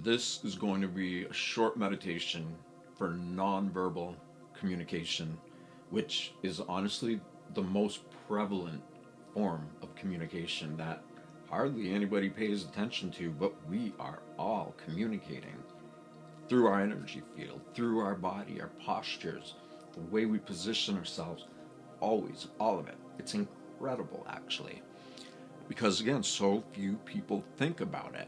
This is going to be a short meditation for nonverbal communication, which is honestly the most prevalent form of communication that hardly anybody pays attention to, but we are all communicating through our energy field, through our body, our postures, the way we position ourselves, always, all of it. It's incredible, actually, because again, so few people think about it.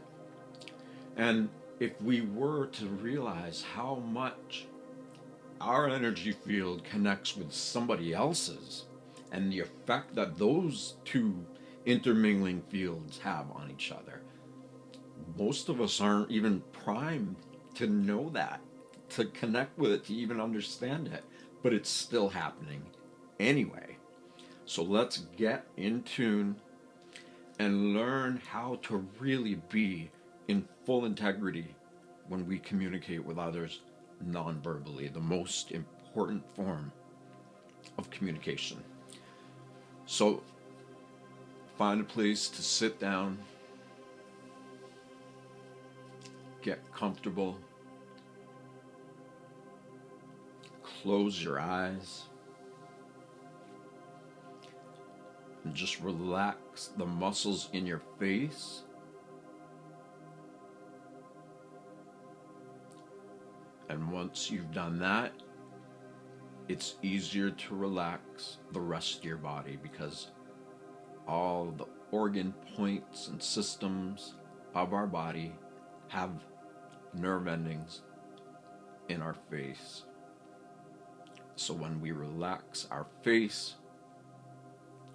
And if we were to realize how much our energy field connects with somebody else's and the effect that those two intermingling fields have on each other, most of us aren't even primed to know that, to connect with it, to even understand it, but it's still happening anyway. So let's get in tune and learn how to really be in full integrity when we communicate with others non-verbally, the most important form of communication. So find a place to sit down, get comfortable, close your eyes, and just relax the muscles in your face. And once you've done that, it's easier to relax the rest of your body because all the organ points and systems of our body have nerve endings in our face. So when we relax our face,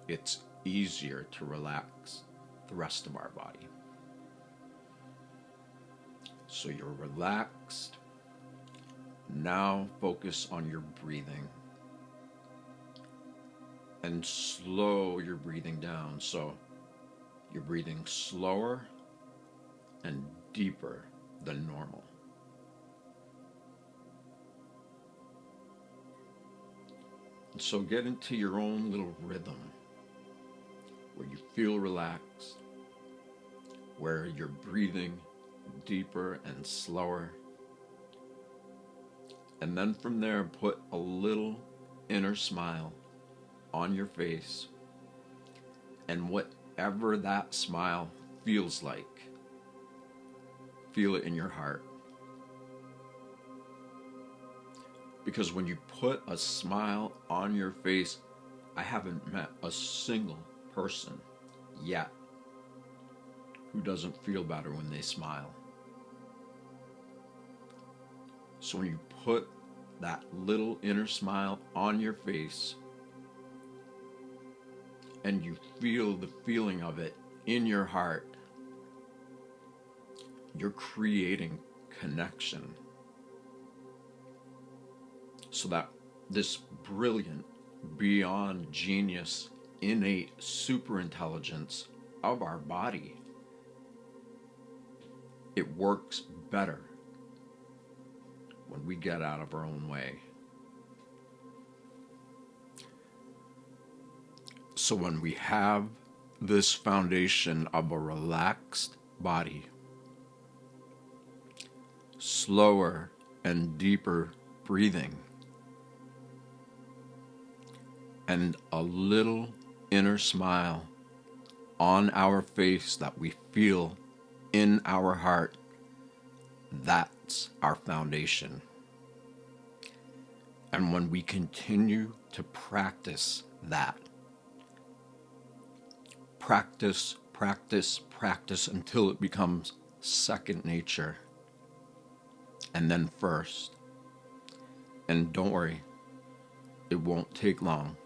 it's easier to relax the rest of our body. So you're relaxed. Now focus on your breathing and slow your breathing down. So you're breathing slower and deeper than normal. And so get into your own little rhythm where you feel relaxed, where you're breathing deeper and slower. And then from there, put a little inner smile on your face. And whatever that smile feels like, feel it in your heart. Because when you put a smile on your face, I haven't met a single person yet who doesn't feel better when they smile. So when you put that little inner smile on your face and you feel the feeling of it in your heart, you're creating connection so that this brilliant, beyond genius, innate super intelligence of our body, it works better when we get out of our own way. So when we have this foundation of a relaxed body, slower and deeper breathing, and a little inner smile on our face that we feel in our heart, that's our foundation. And when we continue to practice that, practice until it becomes second nature, and then first. And don't worry, it won't take long,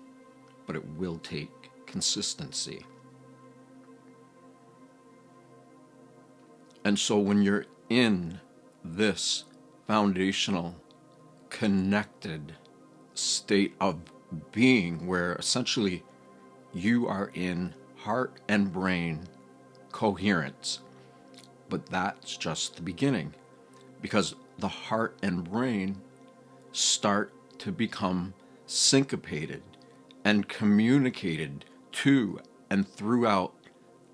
but it will take consistency. And so when you're in this foundational, connected state of being where essentially you are in heart and brain coherence, but that's just the beginning, because the heart and brain start to become syncopated and communicated to and throughout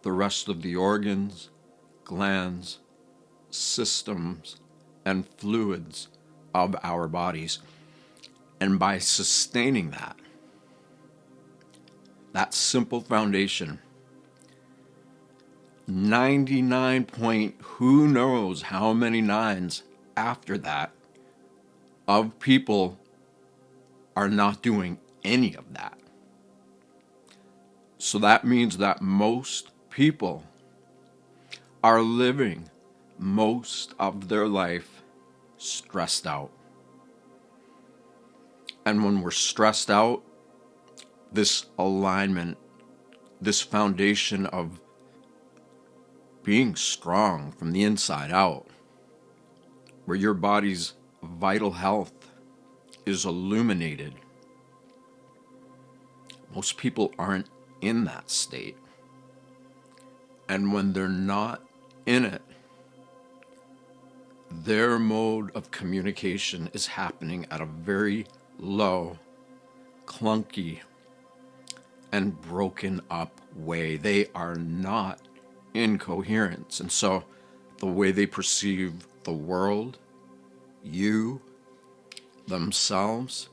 the rest of the organs, glands, systems and fluids of our bodies. And by sustaining that simple foundation, 99 point who knows how many nines after that of people are not doing any of that. So that means that most people are living most of their life stressed out. And when we're stressed out, this alignment, this foundation of being strong from the inside out, where your body's vital health is illuminated, most people aren't in that state. And when they're not in it, their mode of communication is happening at a very low, clunky, and broken up way. They are not in coherence. And so the way they perceive the world, you, themselves,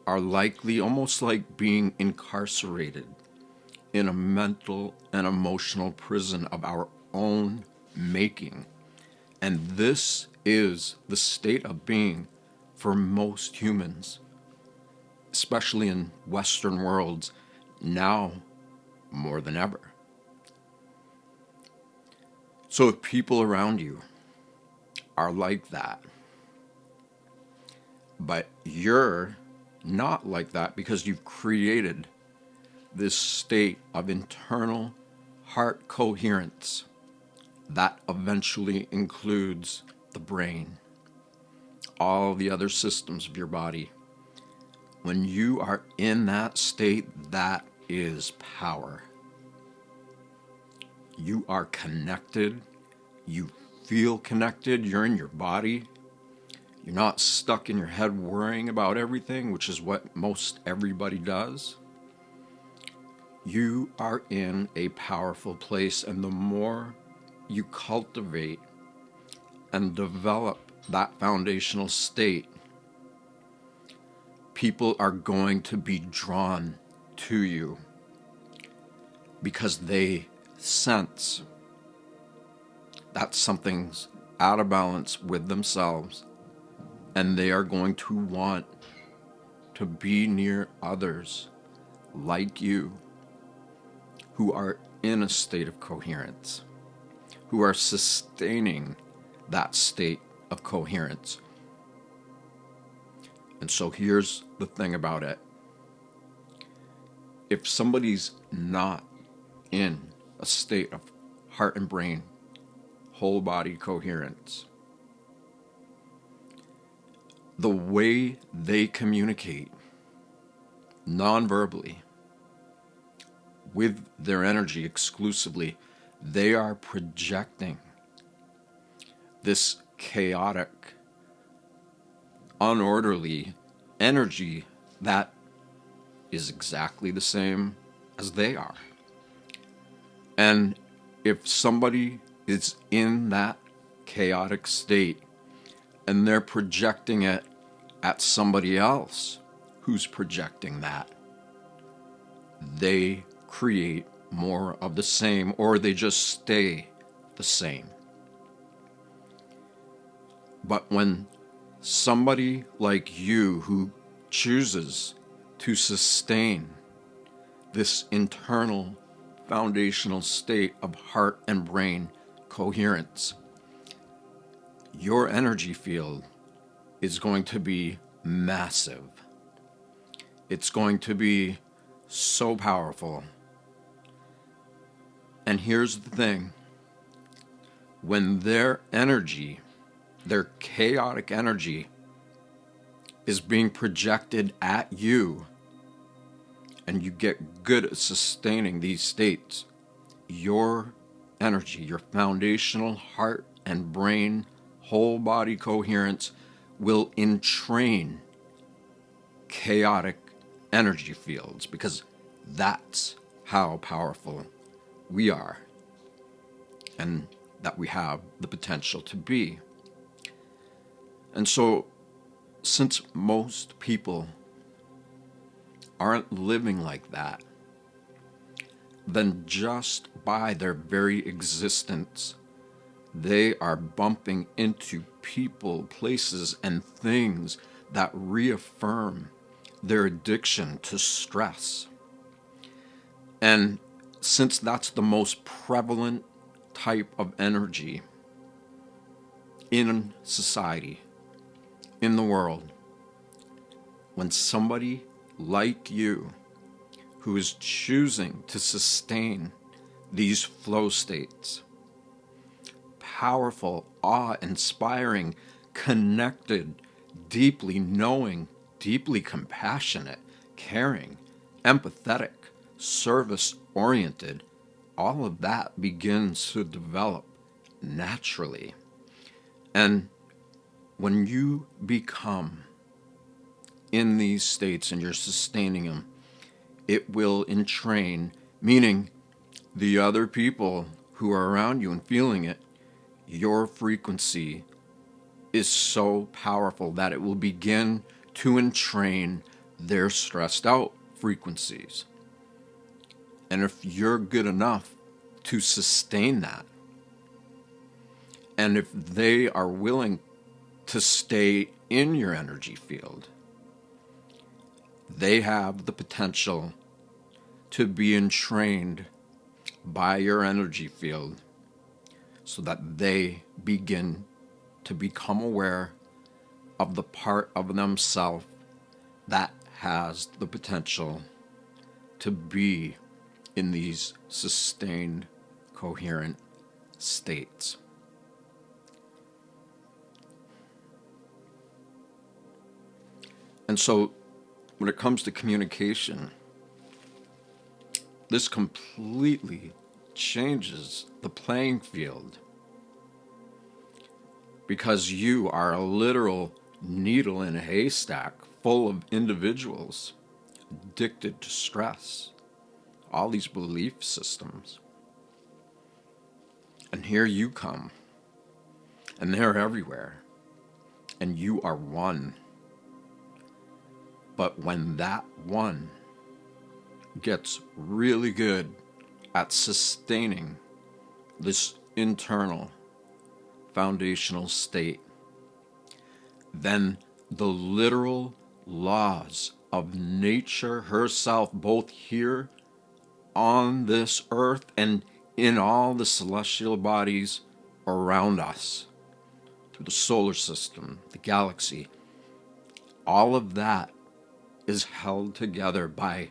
are likely almost like being incarcerated in a mental and emotional prison of our own making. And this is the state of being for most humans, especially in Western worlds, now more than ever. So if people around you are like that, but you're not like that because you've created this state of internal heart coherence that eventually includes the brain, all the other systems of your body. When you are in that state, that is power. You are connected. You feel connected. You're in your body. You're not stuck in your head worrying about everything, which is what most everybody does. You are in a powerful place, and the more you cultivate and develop that foundational state, people are going to be drawn to you because they sense that something's out of balance with themselves, and they are going to want to be near others like you who are in a state of coherence, who are sustaining that state of coherence. And so here's the thing about it. If somebody's not in a state of heart and brain, whole body coherence, the way they communicate non-verbally with their energy exclusively, they are projecting this chaotic, unorderly energy that is exactly the same as they are. And if somebody is in that chaotic state and they're projecting it at somebody else who's projecting that, they create more of the same, or they just stay the same. But when somebody like you who chooses to sustain this internal foundational state of heart and brain coherence, your energy field is going to be massive. It's going to be so powerful. And here's the thing. When their energy, their chaotic energy, is being projected at you, and you get good at sustaining these states, your energy, your foundational heart and brain, whole body coherence will entrain chaotic energy fields, because that's how powerful we are. And that we have the potential to be. And so, since most people aren't living like that, then just by their very existence, they are bumping into people, places, and things that reaffirm their addiction to stress. And since that's the most prevalent type of energy in society, in the world, when somebody like you who is choosing to sustain these flow states, powerful, awe-inspiring, connected, deeply knowing, deeply compassionate, caring, empathetic, service-oriented, all of that begins to develop naturally. And when you become in these states and you're sustaining them, it will entrain, meaning the other people who are around you and feeling it, your frequency is so powerful that it will begin to entrain their stressed out frequencies. And if you're good enough to sustain that, and if they are willing to stay in your energy field, they have the potential to be entrained by your energy field so that they begin to become aware of the part of themselves that has the potential to be in these sustained, coherent states. And so, when it comes to communication, this completely changes the playing field, because you are a literal needle in a haystack full of individuals addicted to stress, all these belief systems. And here you come, and they're everywhere, and you are one. But when that one gets really good at sustaining this internal foundational state, then the literal laws of nature herself, both here on this earth and in all the celestial bodies around us, through the solar system, the galaxy, all of that is held together by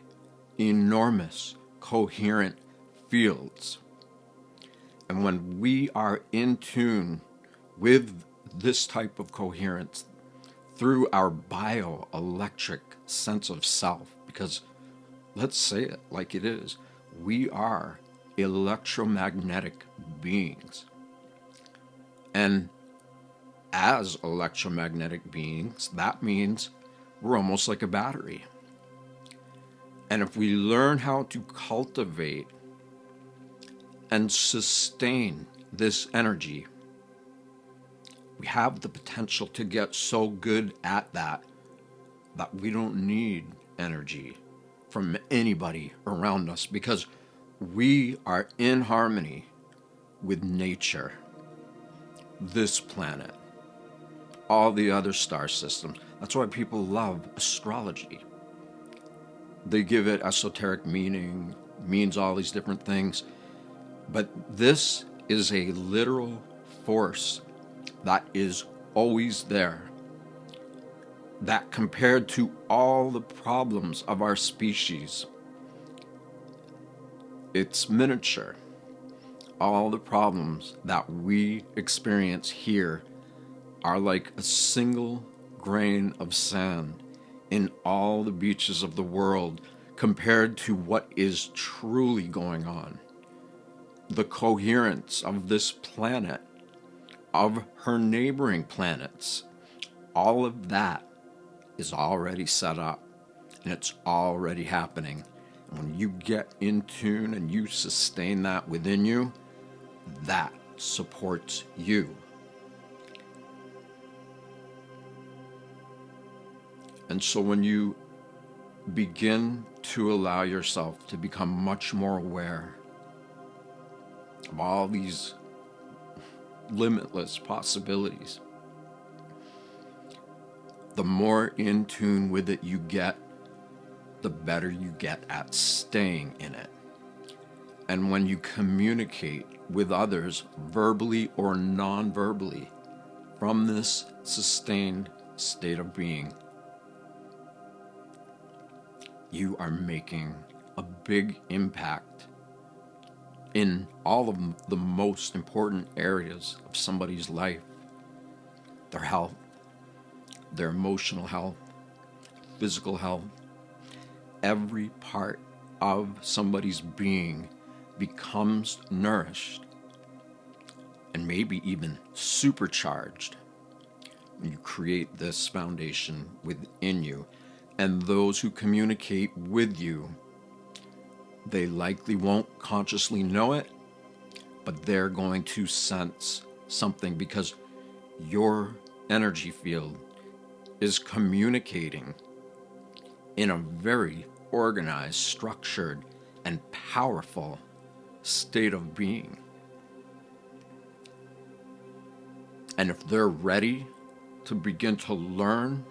enormous, coherent fields. And when we are in tune with this type of coherence through our bioelectric sense of self, because let's say it like it is, we are electromagnetic beings. And as electromagnetic beings, that means we're almost like a battery. And if we learn how to cultivate and sustain this energy, we have the potential to get so good at that we don't need energy from anybody around us, because we are in harmony with nature, this planet, all the other star systems. That's why people love astrology. They give it esoteric meaning, means all these different things. But this is a literal force that is always there, that compared to all the problems of our species, it's miniature. All the problems that we experience here are like a single grain of sand in all the beaches of the world compared to what is truly going on. The coherence of this planet, of her neighboring planets, all of that is already set up, and it's already happening. And when you get in tune and you sustain that within you, that supports you. And so when you begin to allow yourself to become much more aware of all these limitless possibilities, the more in tune with it you get, the better you get at staying in it. And when you communicate with others, verbally or non-verbally, from this sustained state of being, you are making a big impact in all of the most important areas of somebody's life: their health, their emotional health, physical health. Every part of somebody's being becomes nourished and maybe even supercharged when you create this foundation within you. And those who communicate with you, they likely won't consciously know it, but they're going to sense something, because your energy field is communicating in a very organized, structured, and powerful state of being. And if they're ready to begin to learn,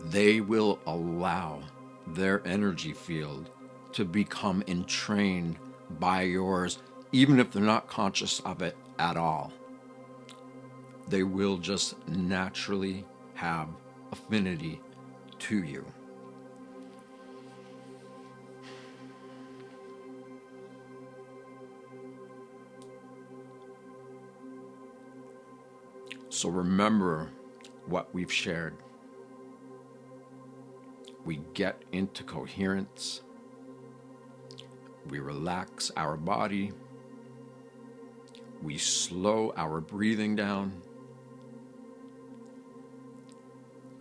they will allow their energy field to become entrained by yours, even if they're not conscious of it at all. They will just naturally have affinity to you. So remember what we've shared. We get into coherence. We relax our body. We slow our breathing down.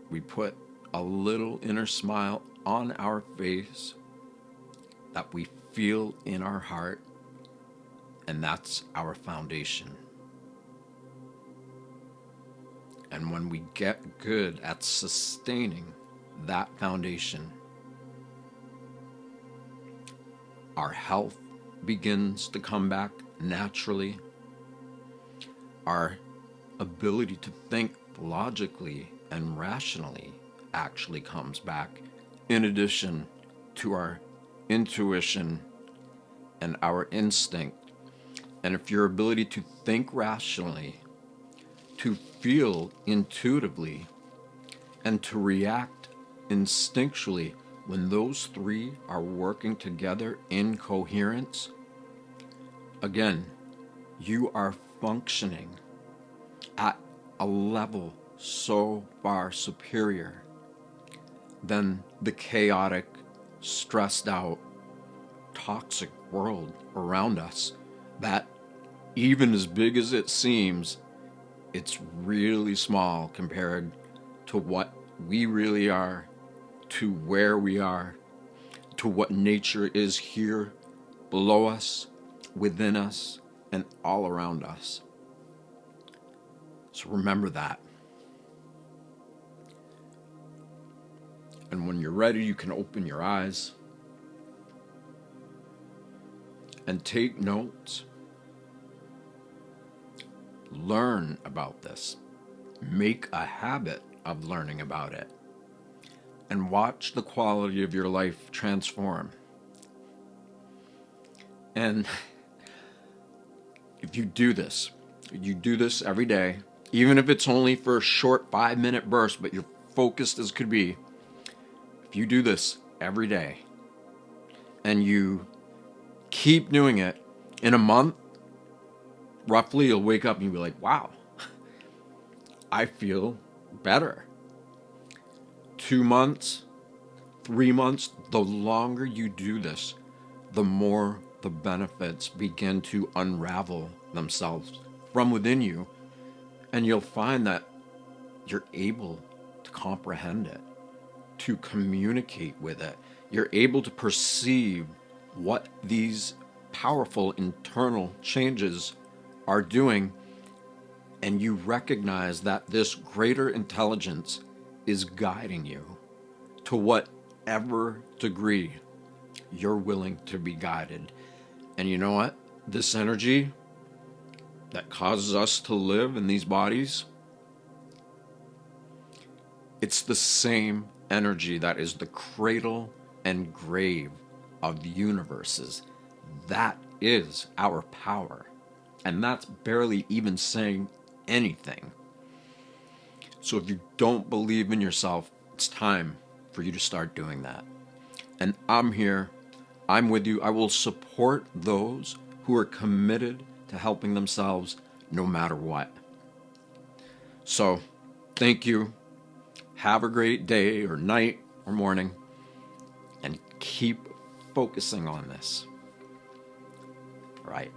We put a little inner smile on our face that we feel in our heart, and that's our foundation. And when we get good at sustaining that foundation, our health begins to come back naturally. Our ability to think logically and rationally actually comes back, in addition to our intuition and our instinct. And if your ability to think rationally, to feel intuitively, and to react instinctually, when those three are working together in coherence, again, you are functioning at a level so far superior than the chaotic, stressed out, toxic world around us, that even as big as it seems, it's really small compared to what we really are, to where we are, to what nature is here below us, within us, and all around us. So remember that. And when you're ready, you can open your eyes and take notes. Learn about this. Make a habit of learning about it. And watch the quality of your life transform. And if you do this every day, even if it's only for a short 5-minute burst, but you're focused as could be, if you do this every day and you keep doing it, in a month, roughly, you'll wake up and you'll be like, wow, I feel better. 2 months, 3 months, the longer you do this, the more the benefits begin to unravel themselves from within you, and you'll find that you're able to comprehend it, to communicate with it. You're able to perceive what these powerful internal changes are doing, and you recognize that this greater intelligence is guiding you to whatever degree you're willing to be guided. And you know what? This energy that causes us to live in these bodies, it's the same energy that is the cradle and grave of the universes. That is our power. And that's barely even saying anything. So if you don't believe in yourself, it's time for you to start doing that. And I'm here. I'm with you. I will support those who are committed to helping themselves no matter what. So, thank you. Have a great day or night or morning, and keep focusing on this. All right.